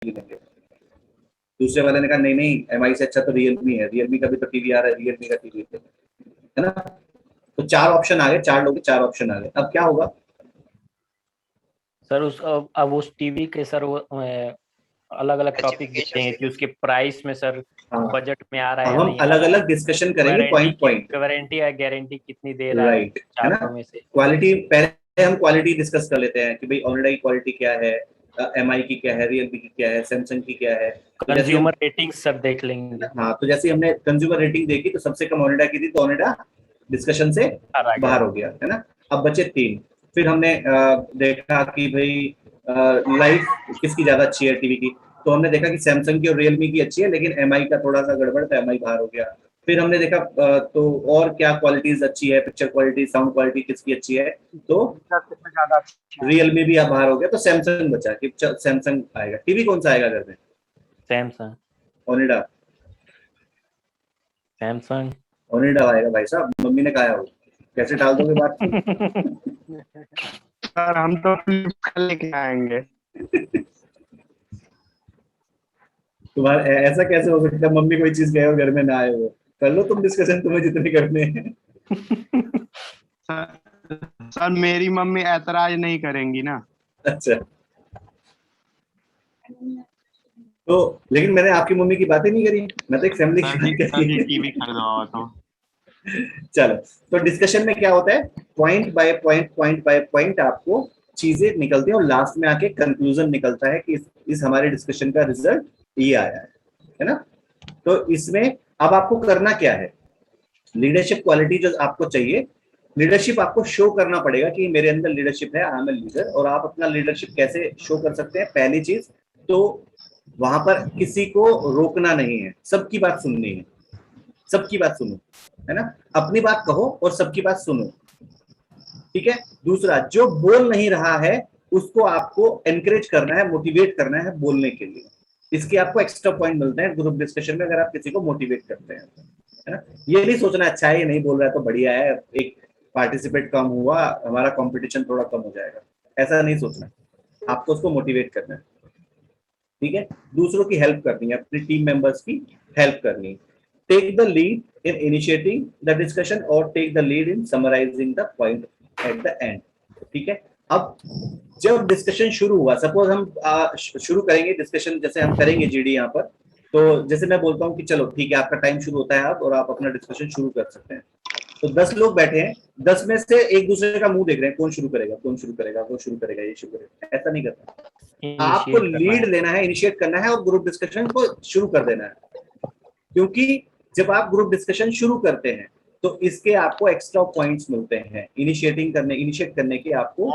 TV लेंगे। दूसरे वाले ने कहा नहीं नहीं एमआई से अच्छा तो रियलमी है, रियलमी का भी तो टीवी आ रहा है, रियलमी का टीवी है ना। तो 4 ऑप्शन आ गए, 4 लोग 4 ऑप्शन आ गए। अब क्या होगा सर अब उस टीवी के सर वो अलग अलग टॉपिक देखेंगे कि उसके प्राइस में सर बजट में आ रहा है अब या हम नहीं अलग अलग डिस्कशन करेंगे पॉइंट पॉइंट, वारंटी या गारंटी कितनी दे रहा है राइट है ना। चारों में से। क्वालिटी पहले हम क्वालिटी डिस्कस कर लेते हैं कि भाई ओनिडा की क्वालिटी क्या है, एमआई की क्या है, रियलमी की क्या है, सैमसंग की क्या है। तो जैसे हम कंज्यूमर रेटिंग सब देख लेंगे। हाँ, तो जैसे हमने कंज्यूमर रेटिंग देखी तो सबसे कम ओनिडा की थी, तो ओनिडा डिस्कशन से बाहर हो गया है ना। अब बचे 3। फिर हमने देखा कि भाई लाइफ किसकी ज्यादा अच्छी है टीवी की, तो हमने देखा कि सैमसंग की और रियलमी की अच्छी है, लेकिन एमआई का थोड़ा सा गड़बड़ था, एमआई बाहर हो गया। फिर हमने देखा तो और क्या क्वालिटीज अच्छी है, पिक्चर क्वालिटी, साउंड क्वालिटी किसकी अच्छी है, तो रियलमी भी अब बाहर हो गया, तो सैमसंग बचा कि सैमसंग आएगा। टीवी कौन सा आएगा घर में? सैमसंग। ओनिडा। सैमसंग ओनिडा आएगा भाई साहब, मम्मी ने कहा हो, कैसे टाल दोगे बात को? सर हम तो फ्लिपकार्ट लेके आएंगे। तुम्हारा ऐसा कैसे हो सकता है, मम्मी कोई चीज गए और घर में ना आए हो? कर लो तुम डिस्कशन, तुम्हें जितने करने हैं। सर मेरी मम्मी ऐतराज नहीं करेंगी ना। अच्छा, तो लेकिन मैंने आपकी मम्मी की बातें नहीं करी, मैं तो एक फैमिली की बात करी। टीवी खरीदवाओ तो। चलो, तो डिस्कशन में क्या होता है, point by point, point by point आपको चीजें निकलती हैं और लास्ट में आके कंक्लूजन निकलता है कि इस हमारे डिस्कशन का रिजल्ट ये आया है ना। तो इसमें अब आपको करना क्या है, लीडरशिप क्वालिटी जो आपको चाहिए, लीडरशिप आपको शो करना पड़ेगा कि मेरे अंदर लीडरशिप है, आई एम ए लीडर। और आप अपना लीडरशिप कैसे शो कर सकते हैं? पहली चीज तो वहां पर किसी को रोकना नहीं है, सबकी बात सुननी है, सबकी बात सुनो, है ना। अपनी बात कहो और सबकी बात सुनो, ठीक है। दूसरा, जो बोल नहीं रहा है उसको आपको एनकरेज करना है, मोटिवेट करना है बोलने के लिए। इसके आपको एक्स्ट्रा पॉइंट मिलते हैं ग्रुप डिस्कशन में अगर आप किसी को मोटिवेट करते हैं, है ना। ये नहीं सोचना अच्छा है ये नहीं बोल रहा है तो बढ़िया है, एक पार्टिसिपेट कम हुआ, हमारा कंपटीशन थोड़ा कम हो जाएगा, ऐसा नहीं सोचना। आपको उसको मोटिवेट करना है, ठीक है। दूसरों की हेल्प करनी है, अपनी टीम मेंबर्स की हेल्प करनी है। Take the lead in initiating the discussion और take the lead in summarising the point at the end, ठीक है। अब जब डिस्कशन शुरू हुआ, सपोज हम शुरू करेंगे डिस्कशन, जैसे हम करेंगे जीडी यहाँ पर, तो जैसे मैं बोलता हूँ कि चलो ठीक है आपका टाइम शुरू होता है अब और आप अपना डिस्कशन शुरू कर सकते हैं। तो 10 लोग बैठे हैं, 10 में से एक दूसरे का मुंह देख रहे हैं, कौन शुरू करेगा, कौन शुरू करेगा, वो शुरू करेगा, ये शुरू करेगा, ऐसा नहीं करना। आपको लीड लेना है, इनिशिएट करना है और ग्रुप डिस्कशन को शुरू कर देना है। क्योंकि जब आप ग्रुप डिस्कशन शुरू करते हैं तो इसके आपको एक्स्ट्रा पॉइंट्स मिलते हैं, इनिशिएट करने के आपको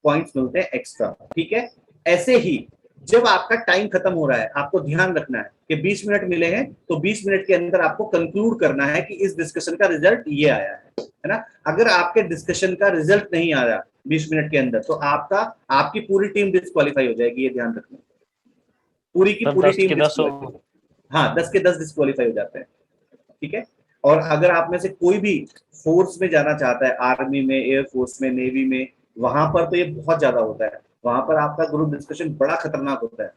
पॉइंट्स मिलते हैं एक्स्ट्रा, ठीक है। ऐसे ही जब आपका टाइम खत्म हो रहा है, आपको ध्यान रखना है कि 20 मिनट मिले हैं, तो 20 मिनट के अंदर आपको कंक्लूड करना है कि इस डिस्कशन का रिजल्ट ये आया है ना। अगर आपके डिस्कशन का रिजल्ट नहीं आ रहा 20 मिनट के अंदर, तो आपकी पूरी टीम डिस्क्वालीफाई हो जाएगी, ये ध्यान रखना। पूरी की पूरी टीम, हाँ 10 के 10 डिस्क्वालीफाई हो जाते हैं, ठीक है। और अगर आप में से कोई भी फोर्स में जाना चाहता है, आर्मी में, एयरफोर्स में, नेवी में, वहां पर तो ये बहुत ज्यादा होता है, वहां पर आपका ग्रुप डिस्कशन बड़ा खतरनाक होता है।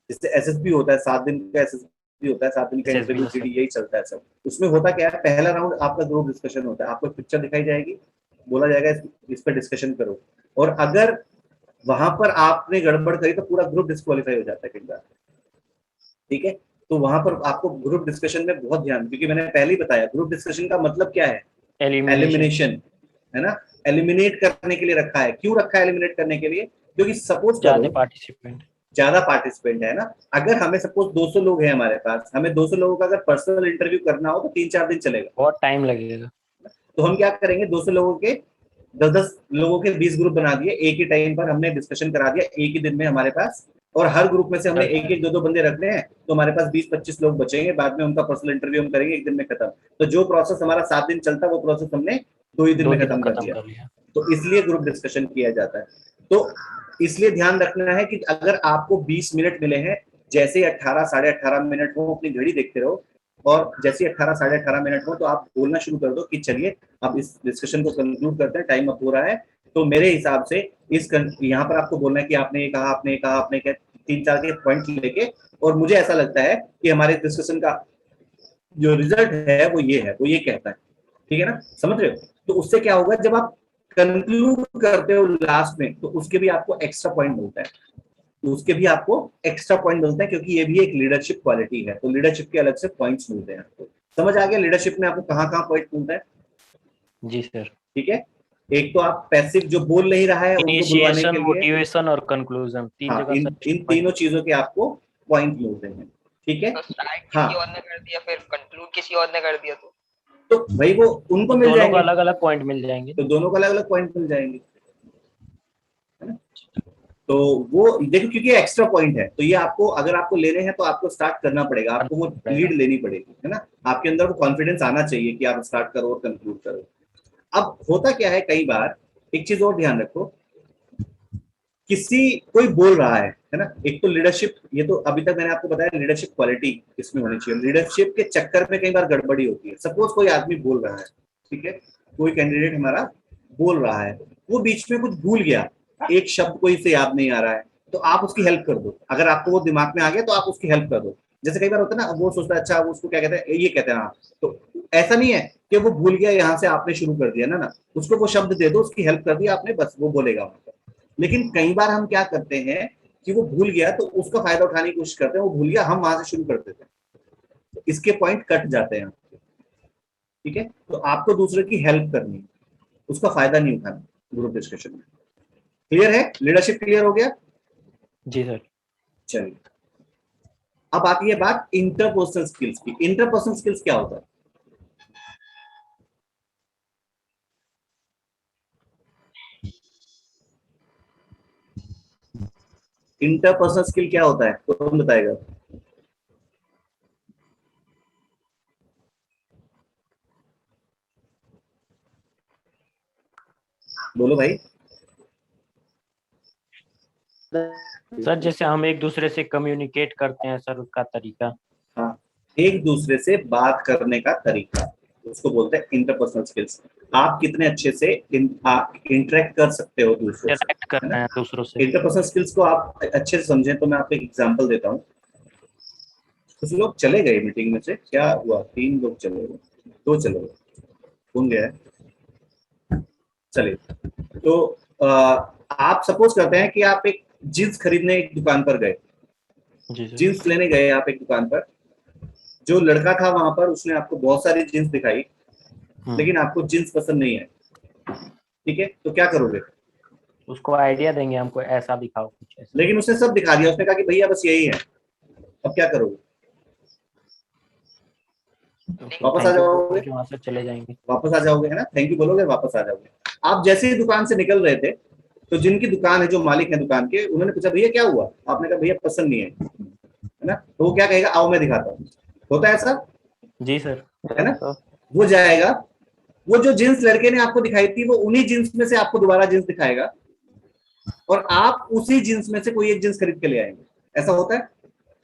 जिससे एसएसबी होता है, 7 दिन का एसएसबी होता है, 7 दिन का इंटरव्यू जीडी, यही चलता है सब। उसमें होता क्या है, पहला राउंड आपका ग्रुप डिस्कशन होता है, आपको पिक्चर दिखाई जाएगी, बोला जाएगा इस पर डिस्कशन करो, और अगर वहां पर आपने गड़बड़ करी तो पूरा ग्रुप डिस्क्वालीफाई हो जाता है कई बार, ठीक है। तो वहां पर आपको ग्रुप डिस्कशन में बहुत ध्यान, क्योंकि मैंने पहले ही बताया ग्रुप डिस्कशन का मतलब क्या है, एलिमिनेशन, है ना। एलिमिनेट करने के लिए रखा है। क्यों रखा है एलिमिनेट करने के लिए? क्योंकि सपोज ज्यादा पार्टिसिपेंट है ना। अगर हमें सपोज 200 लोग हैं हमारे पास, हमें 200 लोगों का अगर पर्सनल इंटरव्यू करना हो तो 3-4 दिन चलेगा, बहुत टाइम लगेगा। तो हम क्या करेंगे, 200 लोगों के 10-10 लोगों के 20 ग्रुप बना दिए, एक ही टाइम पर हमने डिस्कशन करा दिया एक ही दिन में हमारे पास, और हर ग्रुप में से हमने एक एक दो बंदे रखने हैं, तो हमारे पास 20-25 लोग बचेंगे, बाद में उनका पर्सनल इंटरव्यू हम करेंगे एक दिन में खत्म। तो जो प्रोसेस हमारा 7 दिन चलता है वो प्रोसेस हमने 2 ही दिन में खत्म कर दिया। तो इसलिए ग्रुप डिस्कशन किया जाता है। तो इसलिए ध्यान रखना है कि अगर आपको 20 मिनट मिले हैं, जैसे 18 साढ़े 18 मिनट हो, अपनी घड़ी देखते रहो, और जैसे 18 साढ़े 18 मिनट हो तो आप बोलना शुरू कर दो कि चलिए अब इस डिस्कशन को कंक्लूड करते हैं, टाइम अप हो रहा है। तो मेरे हिसाब से यहाँ पर आपको बोलना है कि आपने ये कहा, आपने ये कहा, आपने क्या, 3-4 के पॉइंट लेके, और मुझे ऐसा लगता है कि हमारे डिस्कशन का जो रिजल्ट है वो ये है, वो ये कहता है, ठीक है ना, समझ रहे हो? तो उससे क्या होगा, जब आप कंक्लूड करते हो लास्ट में, तो उसके भी आपको एक्स्ट्रा पॉइंट मिलता है, उसके भी आपको एक्स्ट्रा पॉइंट मिलता है, क्योंकि ये भी एक लीडरशिप क्वालिटी है, तो लीडरशिप के अलग से पॉइंट्स मिलते हैं आपको। समझ आ गया लीडरशिप में आपको कहाँ कहाँ पॉइंट मिलता है? जी सर। ठीक है, एक तो आप पैसिव जो बोल नहीं रहा है उनको बुलवाने इनिशिएशन, के लिए, मोटिवेशन और कंक्लूजन, 3 हाँ, जगह सर इन तीनों चीजों के आपको पॉइंट मिलते हैं, ठीक है। तो स्टार्ट हाँ, किसी और ने कर दिया, फिर कंक्लूड किसी और ने कर दिया, तो भाई वो उनको मिल दोनों को जाएंगे, अलग अलग पॉइंट मिल जाएंगे। तो दोनों को अलग अलग पॉइंट मिल जाएंगे, है ना? तो वो देखो, क्योंकि एक्स्ट्रा पॉइंट है, तो ये आपको, अगर आपको लेने हैं तो आपको स्टार्ट करना पड़ेगा, आपको वो लीड लेनी पड़ेगी, है ना, आपके अंदर वो कॉन्फिडेंस आना चाहिए कि आप स्टार्ट करो और कंक्लूड करो। अब होता क्या है, कई बार एक चीज और ध्यान रखो, कोई बोल रहा है ना, एक तो लीडरशिप, ये तो अभी तक मैंने आपको बताया लीडरशिप क्वालिटी इसमें होनी चाहिए, लीडरशिप के चक्कर में कई बार गड़बड़ी होती है। सपोज कोई आदमी बोल रहा है, ठीक है, कोई कैंडिडेट हमारा बोल रहा है, वो बीच में कुछ भूल गया, एक शब्द कोई से याद नहीं आ रहा है, तो आप उसकी हेल्प कर दो, अगर आपको वो दिमाग में आ गया तो आप उसकी हेल्प कर दो। जैसे कई बार होता है ना, वो सोचता है अच्छा वो उसको क्या कहते हैं, ये कहते हैं, हाँ, तो ऐसा नहीं है कि वो भूल गया, यहाँ से आपने शुरू कर दिया ना, उसको वो शब्द दे दो, उसकी हेल्प कर दिया आपने, बस वो बोलेगा वहां पर। लेकिन कई बार हम क्या करते हैं कि वो भूल गया तो उसका फायदा उठाने की कोशिश करते हैं, वो भूल गया, हम वहां से शुरू कर देते हैं, तो इसके पॉइंट कट जाते हैं, ठीक है। तो आपको दूसरे की हेल्प करनी है, उसका फायदा नहीं उठाना ग्रुप डिस्कशन में। क्लियर है? लीडरशिप क्लियर हो गया? जी सर। चलिए, अब आती है बात इंटरपर्सनल स्किल्स की। इंटरपर्सनल स्किल्स क्या होता है? इंटरपर्सनल स्किल क्या होता है, कौन बताएगा? बोलो भाई। सर जैसे हम एक दूसरे से कम्युनिकेट करते हैं सर, उसका तरीका। हाँ, एक दूसरे से बात करने का तरीका, उसको बोलते हैं इंटरपर्सनल स्किल्स। आप कितने अच्छे से इंटरेक्ट कर सकते हो दूसरों से, इंटरेक्ट कर है रहे ना। हैं दूसरों से। इंटरपर्सनल स्किल्स को आप अच्छे से समझें तो मैं आपको एक एग्जांपल देता हूँ। कुछ लोग चले गए मीटिंग में से, क्या हुआ, 3 लोग चले गए, 2 चले गए, कौन गया है? चलिए, तो आप सपोज करते हैं कि आप एक जींस खरीदने एक दुकान पर गए, जी सर। जींस लेने गए आप एक दुकान पर, जो लड़का था वहां पर उसने आपको बहुत सारी जींस दिखाई, लेकिन आपको जींस पसंद नहीं है, ठीक है, तो क्या करोगे? उसको आइडिया देंगे, हमको ऐसा दिखाओ कुछ ऐसा। लेकिन उसने सब दिखा दिया, उसने कहा कि भैया बस यही है, अब क्या करोगे? वापस आ जाओगे? वहां से चले जाएंगे। वापस आ जाओगे, है ना, थैंक यू बोलोगे, वापस आ जाओगे। आप जैसे ही दुकान से निकल रहे थे, तो जिनकी दुकान है, जो मालिक है दुकान के, उन्होंने पूछा भैया क्या हुआ, आपने कहा भैया पसंद नहीं है ना, तो वो क्या कहेगा, आओ मैं दिखाता हूँ। होता है ऐसा? जी सर। है ना, वो जाएगा, वो जो जींस लड़के ने आपको दिखाई थी, वो उन्हीं जींस में से आपको दोबारा जींस दिखाएगा, और आप उसी जींस में से कोई एक जींस खरीद के ले आएंगे। ऐसा होता है?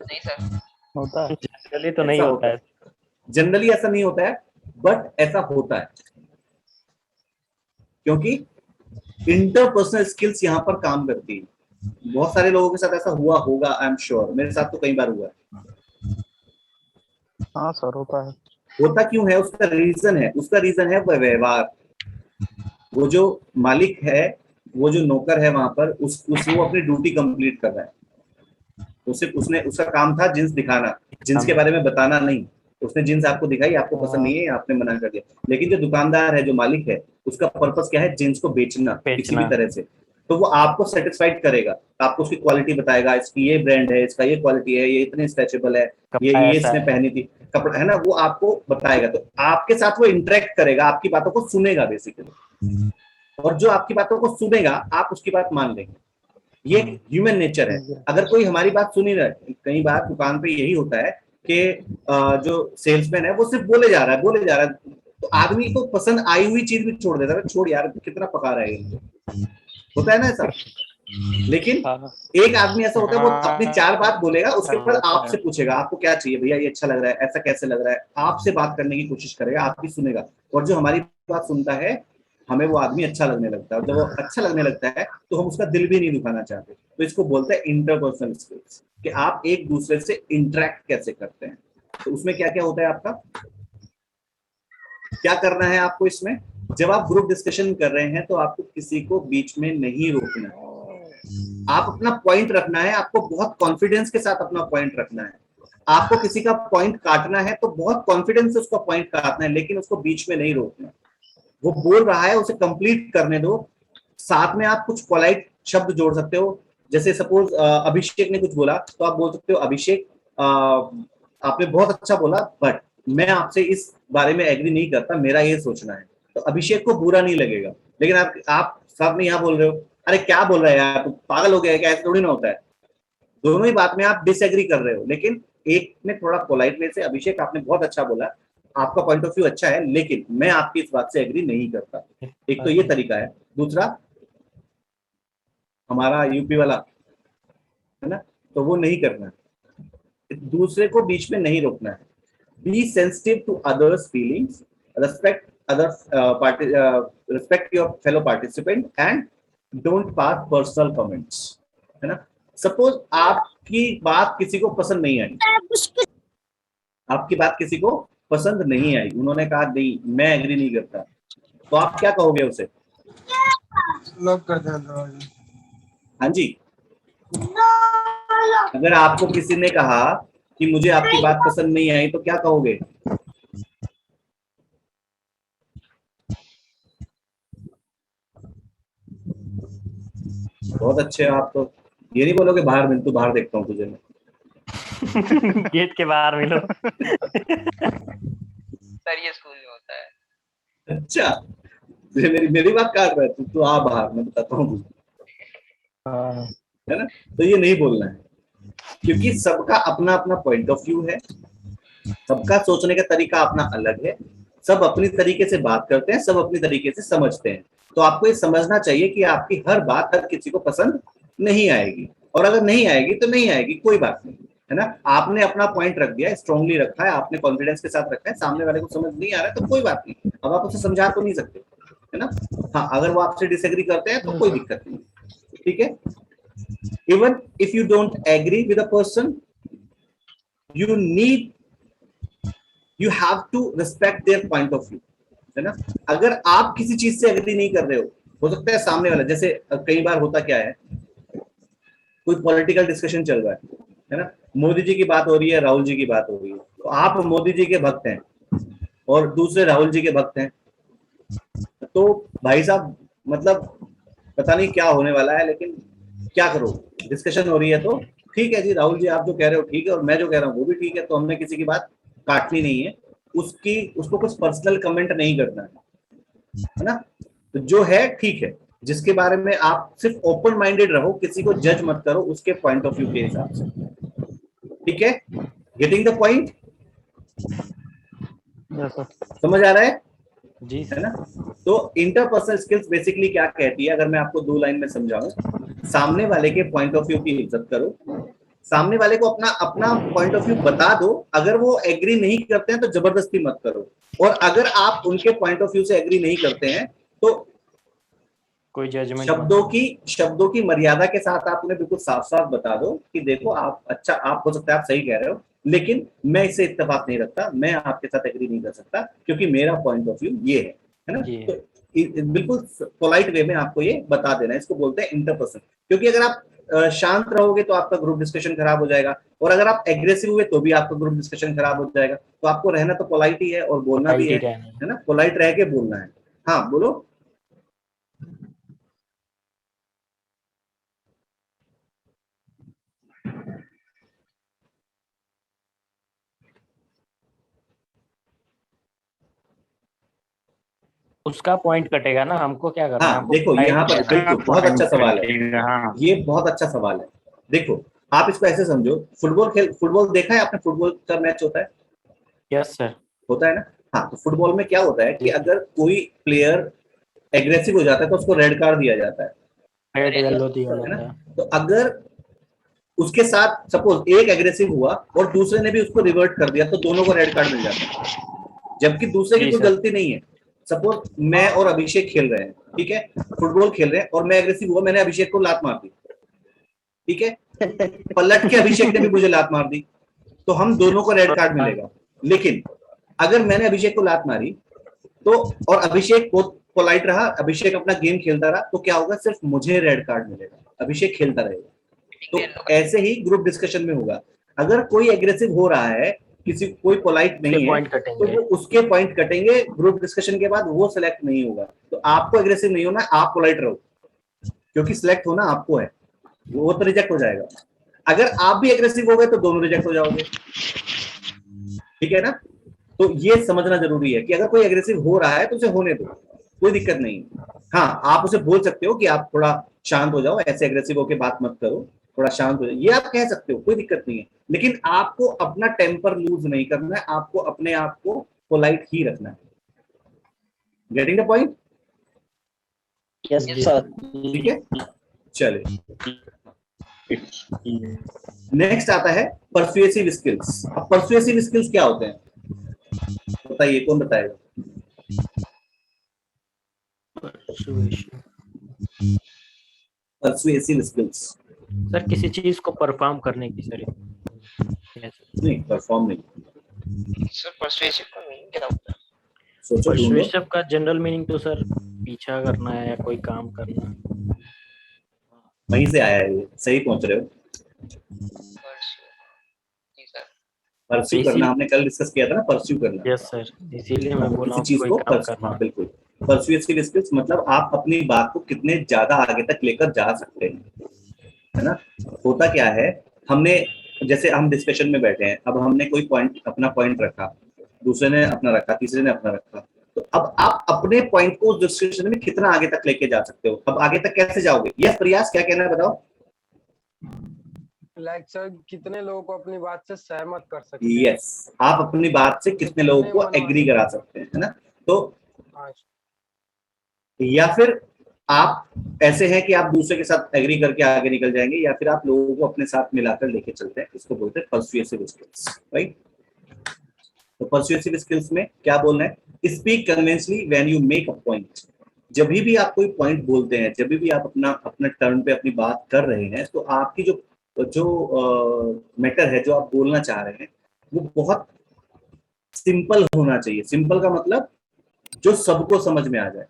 नहीं सर। होता है जनरली, तो नहीं होता है। जनरली ऐसा नहीं होता है, बट ऐसा होता है, क्योंकि इंटरपर्सनल स्किल्स यहाँ पर काम करती है। बहुत सारे लोगों के साथ ऐसा हुआ होगा, आई एम श्योर, मेरे साथ तो कई बार हुआ है। हाँ सर, होता है। होता क्यों है? उसका रीजन है, उसका रीजन है व्यवहार। वो जो मालिक है, वो जो नौकर है वहां पर, वो अपनी ड्यूटी कंप्लीट कर रहा है। उसका काम था जींस दिखाना, जींस के बारे में बताना नहीं। उसने जींस आपको दिखाई, आपको पसंद नहीं है, आपने मना कर दिया। लेकिन जो दुकानदार है, जो मालिक है, उसका पर्पस क्या है? जींस को बेचना किसी भी तरह से। तो वो आपको सेटिस्फाइड करेगा, आपको उसकी क्वालिटी बताएगा, इसकी ये ब्रांड है, इसका ये क्वालिटी है, ये इतने स्ट्रेचेबल है, ये इसने पहनी थी कपड़ा, है ना, वो आपको बताएगा। तो आपके साथ वो इंटरेक्ट करेगा, आपकी बातों को सुनेगा बेसिकली, और जो आपकी बातों को सुनेगा आप उसकी बात मान लेंगे। ये ह्यूमन नेचर है। अगर कोई हमारी बात सुनी रहा है, कई बार दुकान पे यही होता है कि जो सेल्समैन है वो सिर्फ बोले जा रहा है, तो आदमी को पसंद आई हुई चीज भी छोड़ देता है, छोड़ यार कितना पका रहा है, होता है ना ऐसा। लेकिन एक आदमी ऐसा होता है, वो अपनी 4 बात बोलेगा, उसके बाद आपसे पूछेगा आपको क्या चाहिए भैया, ये अच्छा लग रहा है, ऐसा कैसे लग रहा है, आपसे बात करने की कोशिश करेगा, आपकी सुनेगा। और जो हमारी बात सुनता है, हमें वो आदमी अच्छा लगने लगता है, और जब वो अच्छा लगने लगता है तो हम उसका दिल भी नहीं दुखाना चाहते। तो इसको बोलते हैं इंटरपर्सनल स्किल्स, कि आप एक दूसरे से इंटरेक्ट कैसे करते हैं। तो उसमें क्या क्या होता है आपका, क्या करना है आपको इसमें, जब आप ग्रुप डिस्कशन कर रहे हैं तो आपको किसी को बीच में नहीं रोकना है, आप अपना पॉइंट रखना है, आपको बहुत कॉन्फिडेंस के साथ अपना पॉइंट रखना है। आपको किसी का पॉइंट काटना है तो बहुत कॉन्फिडेंस से उसका पॉइंट काटना है, लेकिन उसको बीच में नहीं रोकना। वो बोल रहा है, उसे कंप्लीट करने दो, साथ में आप कुछ पोलाइट शब्द जोड़ सकते हो। जैसे सपोज अभिषेक ने कुछ बोला तो आप बोल सकते हो, अभिषेक आपने बहुत अच्छा बोला, बट मैं आपसे इस बारे में एग्री नहीं करता, मेरा ये सोचना है। तो अभिषेक को बुरा नहीं लगेगा। लेकिन आप साथ में यहाँ बोल रहे हो, अरे क्या बोल रहा है यार, तू पागल हो गया है क्या, ऐसा थोड़ी ना होता है। दोनों ही बात में आप डिसएग्री कर रहे हो, लेकिन एक में थोड़ा पोलाइट वे से, अभिषेक आपने बहुत अच्छा बोला, आपका पॉइंट ऑफ व्यू अच्छा है, लेकिन मैं आपकी इस बात से एग्री नहीं करता। एक तो ये तरीका है। दूसरा, हमारा यूपी वाला है ना, तो वो नहीं करना है, दूसरे को बीच में नहीं रोकना है। Be sensitive to others feelings, respect respect your fellow participant and don't pass personal comments, है ना। सपोज आपकी बात किसी को पसंद नहीं आई, आपकी बात किसी को पसंद नहीं आई, उन्होंने कहा नहीं मैं एग्री नहीं करता, तो आप क्या कहोगे उसे? लॉक कर देना। हाँ जी, अगर आपको किसी ने कहा कि मुझे आपकी बात पसंद नहीं आई, तो क्या कहोगे? बहुत अच्छे आप तो, ये नहीं बोलोगे बाहर मिल, तू बाहर देखता हूँ तुझे मैं। गेट के बाहर मिलो। सर ये स्कूल में होता है। अच्छा, मेरी बात काट रहा है तू आ बाहर, मैं बताता हूँ, है ना। तो ये नहीं बोलना है, क्योंकि सबका अपना अपना पॉइंट ऑफ व्यू है, सबका सोचने का तरीका अपना अलग है, सब अपनी तरीके से बात करते हैं, सब अपनी तरीके से समझते हैं। तो आपको ये समझना चाहिए कि आपकी हर बात हर किसी को पसंद नहीं आएगी, और अगर नहीं आएगी तो नहीं आएगी, कोई बात नहीं, है ना। आपने अपना पॉइंट रख दिया, स्ट्रांगली रखा है, आपने कॉन्फिडेंस के साथ रखा है, सामने वाले को समझ नहीं आ रहा है तो कोई बात नहीं, अब आप उसे समझा तो नहीं सकते, है ना। हाँ, अगर वो आपसे डिसएग्री करते हैं तो कोई दिक्कत नहीं, ठीक है। Even if you don't agree with a person, you have to respect their point of view, है ना। अगर आप किसी चीज से एग्री नहीं कर रहे हो सकता है सामने वाला, जैसे कई बार होता क्या है, कोई पॉलिटिकल डिस्कशन चल रहा है ना, मोदी जी की बात हो रही है, राहुल जी की बात हो रही है, तो आप मोदी जी के भक्त हैं और दूसरे राहुल जी के भक्त हैं, तो भाई साहब मतलब पता नहीं क्या होने वाला है, लेकिन क्या करो, डिस्कशन हो रही है तो ठीक है जी, राहुल जी आप जो कह रहे हो ठीक है, और मैं जो कह रहा हूँ वो भी ठीक है, तो हमने किसी की बात काटनी नहीं है, उसको कुछ पर्सनल कमेंट नहीं करना है ना। तो जो है ठीक है, जिसके बारे में आप सिर्फ ओपन माइंडेड रहो, किसी को जज मत करो उसके पॉइंट ऑफ व्यू के हिसाब से, ठीक है। गेटिंग द पॉइंट, समझ आ रहा है जी, है ना। तो इंटरपर्सनल स्किल्स बेसिकली क्या कहती है, अगर मैं आपको 2 लाइन में समझाऊं, सामने वाले के पॉइंट ऑफ व्यू की इज्जत करो, सामने वाले को अपना अपना पॉइंट ऑफ व्यू बता दो, अगर वो एग्री नहीं करते हैं तो जबरदस्ती मत करो, और अगर आप उनके पॉइंट ऑफ व्यू से एग्री नहीं करते हैं तो कोई जजमेंट शब्दों की मर्यादा के साथ आप उन्हें बिल्कुल साफ साफ बता दो कि देखो आप अच्छा, आप हो सकता है आप सही कह रहे हो, लेकिन मैं इससे इत्तेफाक नहीं रखता, मैं आपके साथ एग्री नहीं कर सकता, क्योंकि मेरा पॉइंट ऑफ व्यू ये है ना। तो बिल्कुल पोलाइट वे में आपको ये बता देना है, इसको बोलते हैं इंटरपर्सनल। क्योंकि अगर आप शांत रहोगे तो आपका ग्रुप डिस्कशन खराब हो जाएगा, और अगर आप एग्रेसिव हुए तो भी आपका ग्रुप डिस्कशन खराब हो जाएगा। तो आपको रहना तो पोलाइट ही है, और बोलना भी है ना, पोलाइट रह के बोलना है। हाँ बोलो। उसका पॉइंट कटेगा ना, हमको क्या करना है? हाँ देखो यहाँ पर बिल्कुल बहुत अच्छा सवाल है, ये बहुत अच्छा सवाल है। देखो आप इसको ऐसे समझो, फुटबॉल देखा है आपने, फुटबॉल का मैच होता है? यस सर, होता है ना। हाँ, तो फुटबॉल में क्या होता है कि अगर कोई प्लेयर एग्रेसिव हो जाता है तो उसको रेड कार्ड दिया जाता है, रेड येलो दिया है ना। जाता है। तो अगर उसके साथ सपोज एक एग्रेसिव हुआ और दूसरे ने भी उसको रिवर्ट कर दिया, तो दोनों को रेड कार्ड मिल जाता है, जबकि दूसरे की कोई गलती नहीं है। सपोज मैं और अभिषेक खेल रहे हैं, ठीक है, फुटबॉल खेल रहे हैं, और मैं एग्रेसिव हुआ, मैंने अभिषेक को लात मार दी, ठीक है, पलट के अभिषेक ने भी मुझे लात मार दी तो हम दोनों को रेड कार्ड मिलेगा। लेकिन अगर मैंने अभिषेक को लात मारी तो और अभिषेक बहुत पोलाइट रहा, अभिषेक अपना गेम खेलता रहा, तो क्या होगा, सिर्फ मुझे रेड कार्ड मिलेगा, अभिषेक खेलता रहेगा। तो ऐसे ही ग्रुप डिस्कशन में होगा, अगर कोई एग्रेसिव हो रहा है, किसी कोई पोलाइट नहीं है तो वो उसके पॉइंट कटेंगे, ग्रुप डिस्कशन के बाद वो सिलेक्ट नहीं होगा। तो आपको एग्रेसिव नहीं होना, आप पोलाइट रहो, क्योंकि सिलेक्ट होना आपको है, वो तो रिजेक्ट हो जाएगा। अगर आप भी एग्रेसिव हो गए तो दोनों रिजेक्ट हो जाओगे, ठीक है ना। तो ये समझना जरूरी है कि अगर कोई एग्रेसिव हो रहा है तो उसे होने दो, कोई दिक्कत नहीं। हाँ, आप उसे बोल सकते हो कि आप थोड़ा शांत हो जाओ, ऐसे एग्रेसिव होके बात मत करो, थोड़ा शांत हो जाओ, ये आप कह सकते हो, कोई दिक्कत नहीं है। लेकिन आपको अपना टेम्पर लूज नहीं करना है, आपको अपने आप को पोलाइट ही रखना है। Getting the point? Yes sir. ठीक है, चलिए नेक्स्ट आता है परसुएसिव स्किल्स। अब परसुएसिव स्किल्स क्या होते हैं बताइए, कौन बताएगा? परसुएसिव स्किल्स सर किसी चीज को परफॉर्म करने की सर। नहीं, परफॉर्म नहीं सर। परसुएसिव का मीनिंग क्या होता है? सोचो, परसुएसिव का जनरल मीनिंग तो सर पीछा करना है या कोई काम करना। वहीं से आया है, ये सही पहुंच रहे हो। परस्यू करना हमने कल डिस्कस किया था ना, परस्यू करना। यस सर, इसीलिए मैं बोला किसी चीज को हाँ बिल्कुल। परसुएसिव स्किल्स मतलब आप अपनी बात को कितने ज्यादा आगे तक लेकर जा सकते हैं, है ना। होता क्या है, हमने जैसे हम डिस्कशन में बैठे हैं, अब हमने कोई पॉइंट, अपना पॉइंट रखा, दूसरे ने अपना रखा, तीसरे ने अपना रखा, तो अब आप अपने पॉइंट को उस डिस्कशन में कितना आगे तक लेके जा सकते हो। अब आगे तक कैसे जाओगे? यस प्रयास, क्या कहना है बताओ। लाइक सर कितने लोगों को अपनी बात से सहमत कर सकते हैं? यस, आप अपनी बात से कितने लोगों को एग्री करा सकते हैं, है ना। तो या फिर आप ऐसे हैं कि आप दूसरे के साथ एग्री करके आगे निकल जाएंगे, या फिर आप लोगों को अपने साथ मिलाकर लेके चलते हैं, इसको बोलते हैं परसुएसिव स्किल्स, राइट। तो परसुएसिव स्किल्स में क्या बोलना है? Speak convincingly when you make a point. जब भी आप कोई पॉइंट बोलते हैं, जब भी आप अपने टर्न पे अपनी बात कर रहे हैं, तो आपकी जो मैटर है, जो आप बोलना चाह रहे हैं, वो बहुत सिंपल होना चाहिए। सिंपल का मतलब जो सबको समझ में आ जाए,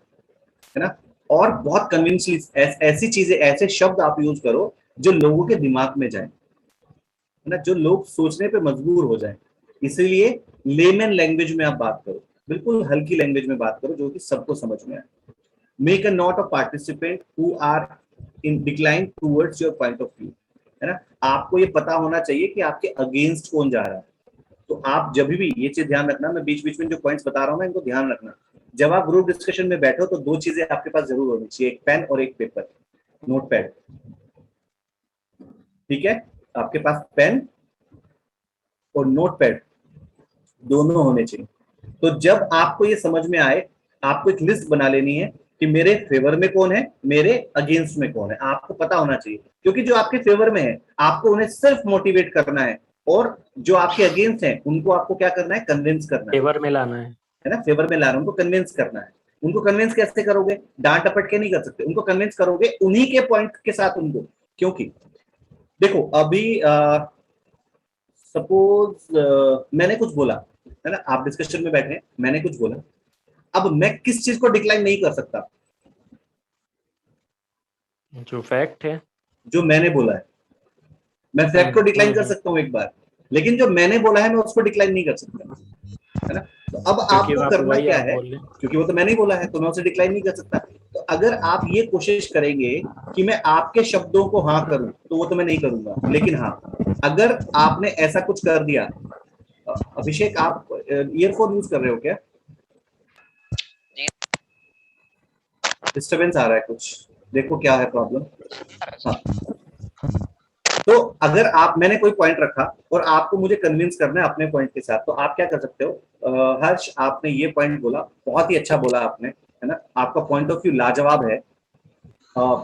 है ना। और बहुत कन्विंसली ऐसी चीजें, ऐसे शब्द आप यूज करो जो लोगों के दिमाग में जाए, है ना, जो लोग सोचने पे मजबूर हो जाए। इसीलिए लेमन लैंग्वेज में आप बात करो, बिल्कुल हल्की लैंग्वेज में बात करो जो कि सबको समझ में आए। Make a note of participant who are in decline towards your point of view, है ना। आपको ये पता होना चाहिए कि आपके अगेंस्ट कौन जा रहा है। तो आप जब भी ये चीज ध्यान रखना, मैं बीच बीच में जो पॉइंट्स बता रहा हूँ ना, इनको ध्यान रखना। जब आप ग्रुप डिस्कशन में बैठो तो दो चीजें आपके पास जरूर होनी चाहिए, एक पेन और एक पेपर, नोटपैड, ठीक है। आपके पास पेन और नोटपैड दोनों होने चाहिए। तो जब आपको ये समझ में आए, आपको एक लिस्ट बना लेनी है कि मेरे फेवर में कौन है, मेरे अगेंस्ट में कौन है, आपको पता होना चाहिए। क्योंकि जो आपके फेवर में है, आपको उन्हें सिर्फ मोटिवेट करना है, और जो आपके अगेंस्ट हैं, उनको आपको क्या करना है? कन्विंस करना है, फेवर में लाना है ना। फेवर में लाना, उनको कन्विंस करना है। उनको कन्विंस कैसे करोगे? डांट टपट के नहीं कर सकते, उनको कन्विंस करोगे उन्हीं के पॉइंट के साथ उनको। क्योंकि देखो अभी सपोज मैंने कुछ बोला, है ना, आप डिस्कशन में बैठे हैं, मैंने कुछ बोला, अब मैं किस चीज को डिक्लाइन नहीं कर सकता? जो फैक्ट है, जो मैंने बोला है। मैं फैक्ट को डिक्लाइन कर सकता हूँ एक बार, लेकिन जो मैंने बोला है मैं उसको डिक्लाइन नहीं कर सकता, है ना। तो अब आपको करना क्या है? क्योंकि वो तो मैंने ही बोला है, तो मैं उसे डिक्लाइन नहीं कर सकता। तो अगर आप ये कोशिश करेंगे कि मैं आपके शब्दों को हाँ करूं, तो वो तो मैं नहीं करूंगा। लेकिन हाँ, अगर आपने ऐसा कुछ कर दिया, अभिषेक आप ईयरफोन यूज कर रहे हो क्या? डिस्टर्बेंस आ रहा है कुछ, देखो क्या है प्रॉब्लम। हाँ, तो अगर मैंने कोई पॉइंट रखा और आपको मुझे कन्विंस करना है अपने पॉइंट के साथ, तो आप क्या कर सकते हो? हर्ष, आपने ये पॉइंट बोला, बहुत ही अच्छा बोला आपने, है ना, आपका पॉइंट ऑफ व्यू लाजवाब है।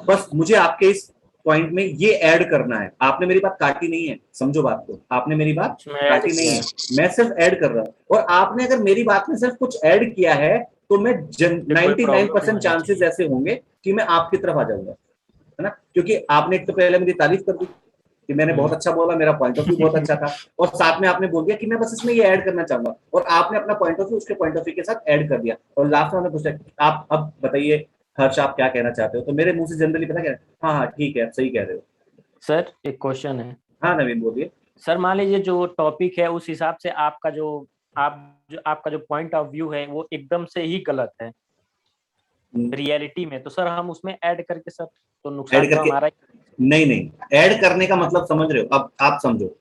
बस मुझे आपके इस पॉइंट में ये ऐड करना है। आपने मेरी बात काटी नहीं है, समझो बात को, आपने मेरी बात काटी नहीं है, मैं सिर्फ ऐड कर रहा हूँ। और आपने अगर मेरी बात में सिर्फ कुछ ऐड किया है, तो मैं 99% चांसेस ऐसे होंगे कि मैं आपकी तरफ आ जाऊंगा, है ना। क्योंकि आपने एक तो पहले मेरी तारीफ कर दी, कि मैंने बहुत अच्छा बोला, मेरा पॉइंट ऑफ व्यू बहुत अच्छा था, और साथ में आपने बोल दिया कि मैं बस इसमें ये ऐड करना चाहूंगा, और आपने अपना पॉइंट ऑफ व्यू उसके पॉइंट ऑफ व्यू के साथ ऐड कर दिया, और लास्ट में आपने पूछा आप अब बताइए हर्ष आप क्या कहना चाहते हो, तो मेरे मुंह से जनरली पता क्या है, हाँ हाँ ठीक है आप सही कह रहे हो। सर एक क्वेश्चन है। हाँ नवीन बोलिए। सर मान लीजिए जो टॉपिक है उस हिसाब से आपका जो पॉइंट ऑफ व्यू है वो एकदम से ही गलत है रियलिटी में, तो सर हम उसमें ऐड करके सर तो नुकसान ऐड तो करके हमारा नहीं, ऐड करने का मतलब समझ रहे हो, अब आप समझो,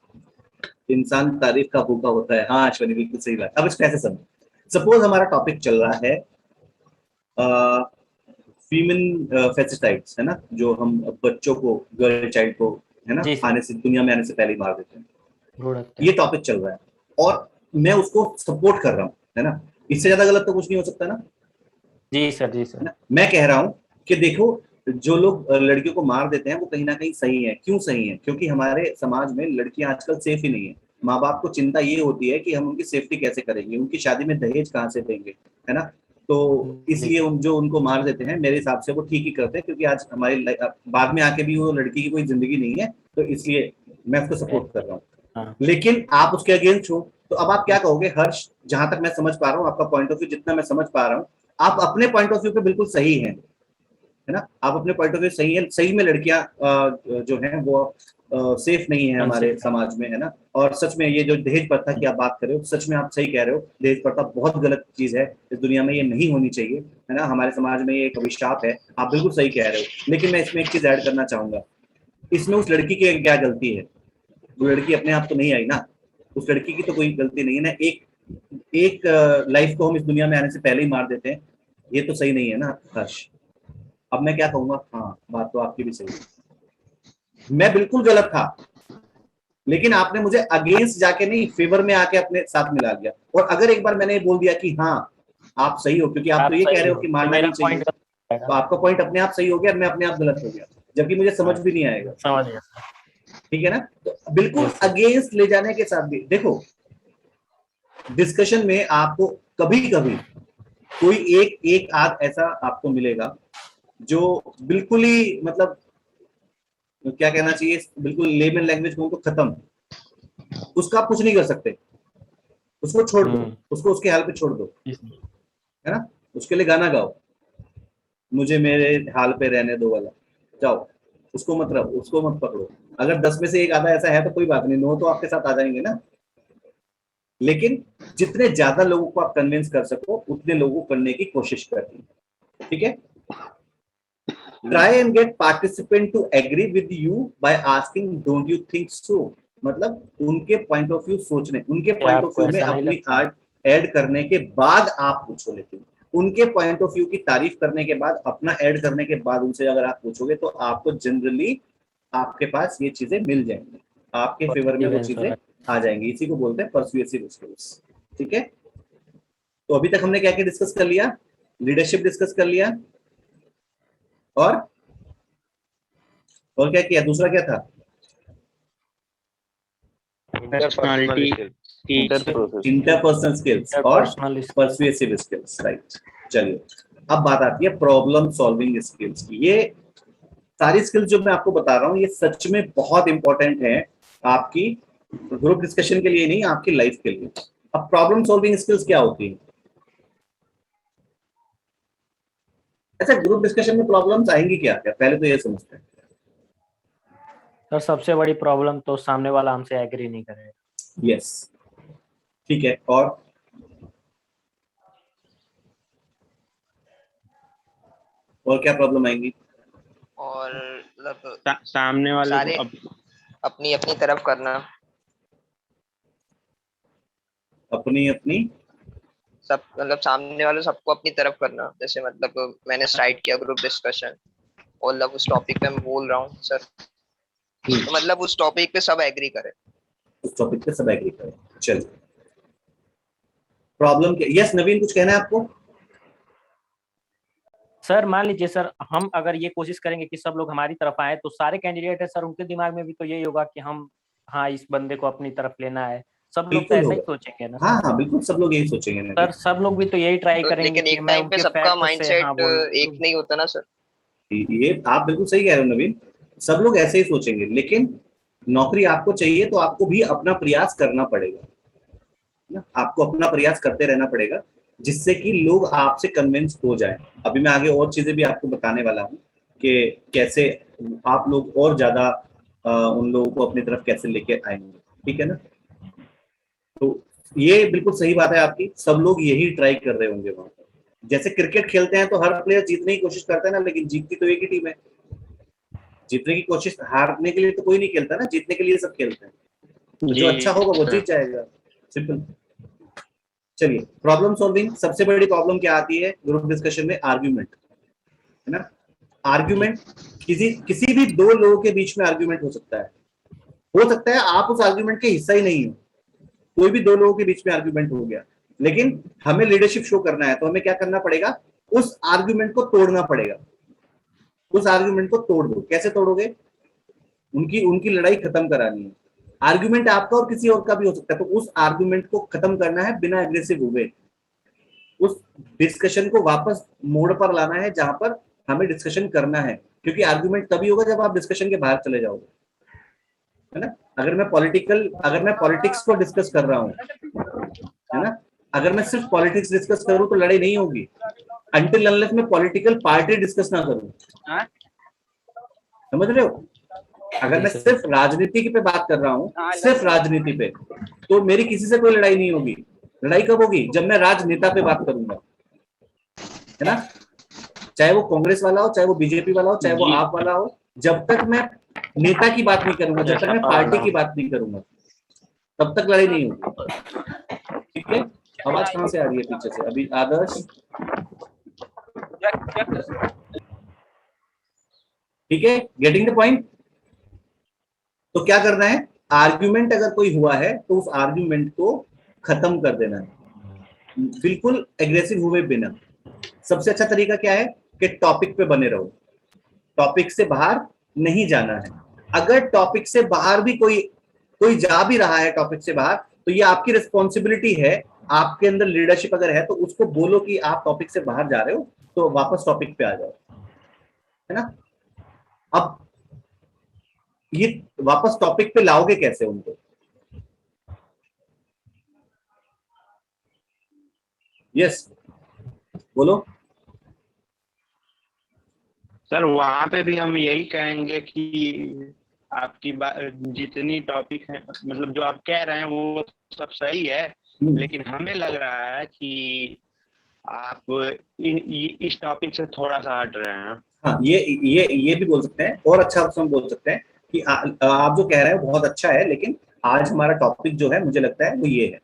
इंसान तारीफ का भूखा होता है, हाँ अश्विनी बिल्कुल सही बात। अब इसको ऐसे समझो, सपोज हमारा टॉपिक चल रहा है फीमेल फेसिसाइड्स, है ना, जो हम बच्चों को, गर्ल चाइल्ड को, है ना, आने से, दुनिया में आने से पहले ही मार देते हैं, ये टॉपिक चल रहा है और मैं उसको सपोर्ट कर रहा हूँ, है ना, इससे ज्यादा गलत तो कुछ नहीं हो सकता ना। जी सर, जी सर। मैं कह रहा हूँ कि देखो जो लोग लड़कियों को मार देते हैं वो कहीं ना कहीं सही है। क्यों सही है? क्योंकि हमारे समाज में लड़कियां आजकल सेफ ही नहीं है। माँ बाप को चिंता ये होती है कि हम उनकी सेफ्टी कैसे करेंगे, उनकी शादी में दहेज कहाँ से देंगे, है ना, तो इसलिए जो उनको मार देते हैं मेरे हिसाब से वो ठीक ही करते हैं, क्योंकि आज हमारी बाद में आके भी वो लड़की की कोई जिंदगी नहीं है, तो इसलिए मैं उसको सपोर्ट कर रहा हूँ। लेकिन आप उसके अगेंस्ट हो, तो अब आप क्या कहोगे हर्ष? जहां तक मैं समझ पा रहा हूँ आपका पॉइंट ऑफ व्यू, जितना मैं समझ पा रहा हूँ आप अपने पॉइंट ऑफ व्यू पे बिल्कुल सही हैं, है ना, आप अपने पॉइंट ऑफ व्यू सही है, सही में लड़कियां जो हैं वो सेफ नहीं है हमारे समाज में, है ना, और सच में ये जो दहेज प्रथा की आप बात कर रहे हो, सच में आप सही कह रहे हो, दहेज प्रथा बहुत गलत चीज है, इस दुनिया में ये नहीं होनी चाहिए, है ना, हमारे समाज में ये एक अभिशाप है, आप बिल्कुल सही कह रहे हो। लेकिन मैं इसमें एक चीज ऐड करना चाहूंगा, इसमें उस लड़की की क्या गलती है? वो लड़की अपने आप तो नहीं आई ना, उस लड़की की तो कोई गलती नहीं है ना, एक लाइफ को हम इस दुनिया में आने से पहले ही मार देते हैं, ये तो सही नहीं है ना हर्ष। अब मैं क्या कहूंगा, हाँ बात तो आपकी भी सही है, मैं बिल्कुल गलत था, लेकिन आपने मुझे अगेंस्ट जाके नहीं, फेवर में आके अपने साथ मिला दिया, और अगर एक बार मैंने बोल दिया कि हाँ आप सही हो, क्योंकि आप तो ये कह रहे हो कि मारना नहीं चाहिए, तो आपका पॉइंट अपने आप सही हो गया, मैं अपने आप गलत हो गया, जबकि मुझे समझ भी नहीं आएगा। समझ गया, ठीक है ना, तो बिल्कुल अगेंस्ट ले जाने के साथ भी देखो, डिस्कशन में आपको कभी कभी कोई एक आध ऐसा आपको मिलेगा जो बिल्कुल ही मतलब क्या कहना चाहिए, बिल्कुल लेमन लैंग्वेज में उनको खत्म, उसका आप कुछ नहीं कर सकते, उसको छोड़ दो, उसको उसके हाल पे छोड़ दो, है ना, उसके लिए गाना गाओ, मुझे मेरे हाल पे रहने दो वाला, जाओ, उसको मत रखो, उसको मत पकड़ो। अगर 10 में से एक आधा ऐसा है तो कोई बात नहीं, 9 तो आपके साथ आ जाएंगे ना, लेकिन जितने ज्यादा लोगों को आप कन्विंस कर सको उतने लोगों को करने की कोशिश करनी, ठीक है। Try and get participant to agree with you by asking don't you think so, मतलब उनके पॉइंट ऑफ व्यू सोचने, उनके पॉइंट ऑफ व्यू में अपनी आर्ट ऐड करने के बाद आप पूछो, लेकिन उनके पॉइंट ऑफ व्यू की तारीफ करने के बाद, अपना ऐड करने के बाद उनसे अगर आप पूछोगे तो आपको जनरली आपके पास ये चीजें मिल जाएंगी, आपके फेवर में वो चीजें आ जाएंगी, इसी को बोलते हैं परसुएसिव स्किल्स। ठीक है, तो अभी तक हमने क्या क्या डिस्कस कर लिया? लीडरशिप डिस्कस कर लिया, और क्या किया? दूसरा क्या था? इंटरपर्सनल स्किल्स और परसुएसिव स्किल्स, राइट। चलिए अब बात आती है प्रॉब्लम सॉल्विंग स्किल्स की। ये सारी स्किल्स जो मैं आपको बता रहा हूँ ये सच में बहुत इंपॉर्टेंट है आपकी ग्रुप डिस्कशन के लिए, नहीं आपकी लाइफ के लिए। अब प्रॉब्लम सॉल्विंग स्किल्स क्या होती है? अच्छा, ग्रुप डिस्कशन में प्रॉब्लम्स आएंगी क्या? पहले तो ये समझते हैं। सर सबसे बड़ी प्रॉब्लम तो सामने वाला हमसे एग्री नहीं करेगा। यस, ठीक है, और क्या प्रॉब्लम आएंगी? और मतलब सामने वाले सारे अपनी अपनी तरफ करना, अपनी अपनी सब मतलब सामने वाले सबको अपनी तरफ करना। जैसे मतलब मैंने स्टार्ट किया ग्रुप डिस्कशन और मतलब उस टॉपिक पे मैं बोल रहा हूँ सर, तो मतलब उस टॉपिक पे सब एग्री करें, उस टॉपिक पे सब एग्री करें। चलिए प्रॉब्लम क्या? यस नवीन, कुछ कहना है आपको? सर मान लीजिए सर हम अगर ये कोशिश करेंगे कि सब लोग हमारी तरफ आए तो सारे कैंडिडेट है सर उनके दिमाग में भी तो यही होगा कि हम हाँ इस बंदे को अपनी तरफ लेना है। सब लोग तो ऐसा ही सोचेंगे ना। हाँ हाँ बिल्कुल, सब लोग यही सोचेंगे ना सर, सब लोग भी तो यही ट्राई तो करेंगे लेकिन कि एक मैं टाइम पे उनके सबका फैक्ट से माइंडसेट हाँ बोलूं। एक नहीं होता ना सर। ये आप बिल्कुल सही कह रहे हो नवीन, सब लोग ऐसे ही सोचेंगे, लेकिन नौकरी आपको चाहिए तो आपको भी अपना प्रयास करना पड़ेगा ना, आपको अपना प्रयास करते रहना पड़ेगा जिससे कि लोग आपसे कन्विंस हो जाएं। अभी मैं आगे और चीजें भी आपको बताने वाला हूँ कि कैसे आप लोग और ज्यादा उन लोगों को अपनी तरफ कैसे लेके आएंगे, ठीक है ना। तो ये बिल्कुल सही बात है आपकी, सब लोग यही ट्राई कर रहे होंगे वहां पर। जैसे क्रिकेट खेलते हैं तो हर प्लेयर जीतने की कोशिश करता है ना, लेकिन जीतती तो एक ही टीम है। जीतने की कोशिश, हारने के लिए तो कोई नहीं खेलता ना, जीतने के लिए सब खेलते हैं। तो जो अच्छा होगा वो जीत जाएगा, सिंपल। चलिए, प्रॉब्लम सॉल्विंग। सबसे बड़ी प्रॉब्लम क्या आती है ग्रुप डिस्कशन में? आर्ग्यूमेंट, है ना। आर्ग्यूमेंट, किसी भी दो लोगों के बीच में आर्ग्यूमेंट हो सकता है आप उस आर्ग्यूमेंट के हिस्सा ही नहीं हो, कोई भी दो लोगों के बीच में आर्ग्यूमेंट हो गया, लेकिन हमें लीडरशिप शो करना है तो हमें क्या करना पड़ेगा? उस आर्ग्यूमेंट को तोड़ना पड़ेगा। उस आर्ग्यूमेंट को तोड़ दो। कैसे तोड़ोगे? उनकी उनकी लड़ाई खत्म करानी है। आर्ग्यूमेंट आपका और किसी और का भी हो सकता है, तो उस आर्ग्यूमेंट को खत्म करना है बिना एग्रेसिव हुए। उस डिस्कशन को वापस मोड़ पर लाना है जहां पर हमें डिस्कशन करना है, क्योंकि आर्ग्यूमेंट तभी होगा जब आप डिस्कशन के बाहर चले जाओगे, है ना। अगर मैं पॉलिटिक्स को डिस्कस कर रहा हूँ, है ना, अगर मैं सिर्फ पॉलिटिक्स डिस्कस करूँ तो लड़ाई नहीं होगी, अनटिल अनलेस मैं पॉलिटिकल पार्टी डिस्कस ना करूँ। समझ रहे हो? अगर मैं सिर्फ राजनीति पे बात कर रहा हूँ, सिर्फ राजनीति पे, तो मेरी किसी से कोई लड़ाई नहीं होगी। लड़ाई कब होगी? जब मैं राजनेता पे बात करूंगा, है ना। चाहे वो कांग्रेस वाला हो, चाहे वो बीजेपी वाला हो, चाहे वो आप वाला हो, जब तक मैं नेता की बात नहीं करूंगा, जब तक मैं पार्टी की बात नहीं करूंगा, तब तक लड़ाई नहीं होगी, ठीक है। आवाज कहाँ से आ रही है पीछे से? अभी आदर्श, ठीक है, गेटिंग द पॉइंट। तो क्या करना है? आर्ग्यूमेंट अगर कोई हुआ है तो उस आर्ग्यूमेंट को खत्म कर देना है, बिल्कुल एग्रेसिव हुए बिना। सबसे अच्छा तरीका क्या है कि टॉपिक पे बने रहो, टॉपिक से बाहर नहीं जाना है। अगर टॉपिक से बाहर भी कोई जा भी रहा है टॉपिक से बाहर, तो ये आपकी रिस्पॉन्सिबिलिटी है, आपके अंदर लीडरशिप अगर है तो उसको बोलो कि आप टॉपिक से बाहर जा रहे हो, तो वापस टॉपिक पे आ जाओ, है ना। अब ये वापस टॉपिक पे लाओगे कैसे उनको? यस, बोलो। सर वहां पे भी हम यही कहेंगे कि आपकी जितनी टॉपिक है, मतलब जो आप कह रहे हैं वो सब सही है, लेकिन हमें लग रहा है कि आप इस टॉपिक से थोड़ा सा हट रहे हैं। हाँ, ये भी बोल सकते हैं, और अच्छा हम बोल सकते हैं कि आप जो कह रहे हैं वो बहुत अच्छा है, लेकिन आज हमारा टॉपिक जो है मुझे लगता है वो ये है,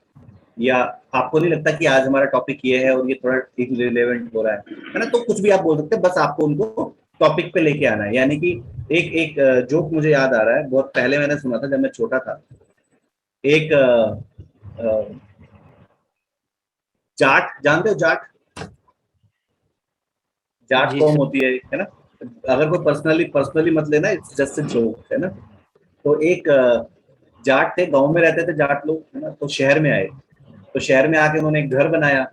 या आपको नहीं लगता कि आज हमारा टॉपिक ये है और ये थोड़ा इररिलेवेंट हो रहा है ना। तो कुछ भी आप बोल सकते हैं, बस आपको उनको टॉपिक पे लेके आना है। यानी कि एक जोक मुझे याद आ रहा है, बहुत पहले मैंने सुना था जब मैं छोटा था। एक जाट, जानते हो जाट? जाट कौम होती है ना। अगर कोई पर्सनली मत लेना, इट्स जस्ट अ जोक, है ना। तो एक जाट थे, गांव में रहते थे जाट लोग, है ना। तो शहर में आए, तो शहर में आके उन्होंने एक घर बनाया,